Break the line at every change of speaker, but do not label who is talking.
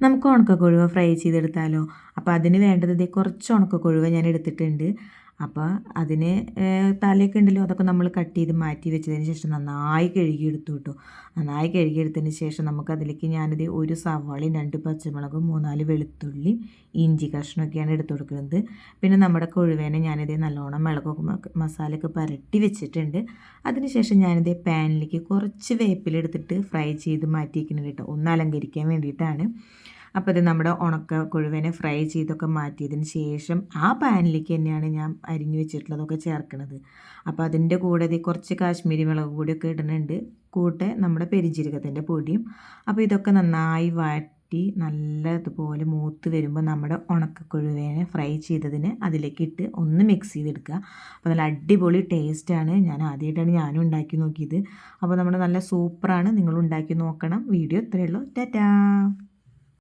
നമുക്ക് ഉണക്കക്കൊഴുവ ഫ്രൈ ചെയ്തെടുത്താലോ? അപ്പോൾ അതിന് വേണ്ടത് ദേ കുറച്ച് ഉണക്കക്കൊഴുവ ഞാൻ എടുത്തിട്ടുണ്ട്. അപ്പോൾ അതിന് തലയൊക്കെ ഉണ്ടല്ലോ, അതൊക്കെ നമ്മൾ കട്ട് ചെയ്ത് മാറ്റി വെച്ചതിന് ശേഷം നന്നായി കഴുകിയെടുത്തു കേട്ടോ. നന്നായി കഴുകിയെടുത്തതിന് ശേഷം നമുക്കതിലേക്ക് ഞാനിത് ഒരു സവാളയും 2 പച്ചമുളകും 3-4 വെളുത്തുള്ളി ഇഞ്ചി കഷ്ണമൊക്കെയാണ് എടുത്തു കൊടുക്കുന്നത്. പിന്നെ നമ്മുടെ കൊഴുവേനെ ഞാനിത് നല്ലോണം മുളകൊക്കെ മസാലയൊക്കെ പുരട്ടി വെച്ചിട്ടുണ്ട്. അതിനുശേഷം ഞാനിത് പാനിലേക്ക് കുറച്ച് വേപ്പിലെടുത്തിട്ട് ഫ്രൈ ചെയ്ത് മാറ്റി വയ്ക്കുന്നുണ്ട് കേട്ടോ, ഒന്ന് അലങ്കരിക്കാൻ വേണ്ടിയിട്ടാണ്. അപ്പോൾ ഇത് നമ്മുടെ ഉണക്ക കൊഴുവനെ ഫ്രൈ ചെയ്തൊക്കെ മാറ്റിയതിന് ശേഷം ആ പാനിലേക്ക് തന്നെയാണ് ഞാൻ അരിഞ്ഞു വെച്ചിട്ടുള്ളതൊക്കെ ചേർക്കുന്നത്. അപ്പോൾ അതിൻ്റെ കൂടെ ഇത് കുറച്ച് കാശ്മീരി മുളക് പൊടിയൊക്കെ ഇടുന്നുണ്ട്, കൂടെ നമ്മുടെ പെരുംജീരകത്തിൻ്റെ പൊടിയും. അപ്പോൾ ഇതൊക്കെ നന്നായി വാട്ടി നല്ലതുപോലെ മൂത്ത് വരുമ്പോൾ നമ്മുടെ ഉണക്കക്കൊഴുവേനെ ഫ്രൈ ചെയ്തതിന് അതിലേക്ക് ഇട്ട് ഒന്ന് മിക്സ് ചെയ്തെടുക്കുക. അപ്പോൾ നല്ല അടിപൊളി ടേസ്റ്റാണ്. ആദ്യമായിട്ടാണ് ഞാനും ഉണ്ടാക്കി നോക്കിയത്. അപ്പോൾ നമ്മുടെ നല്ല സൂപ്പറാണ്, നിങ്ങൾ ഉണ്ടാക്കി നോക്കണം. വീഡിയോ ഇത്രയേ ഉള്ളൂ. ടാറ്റാ.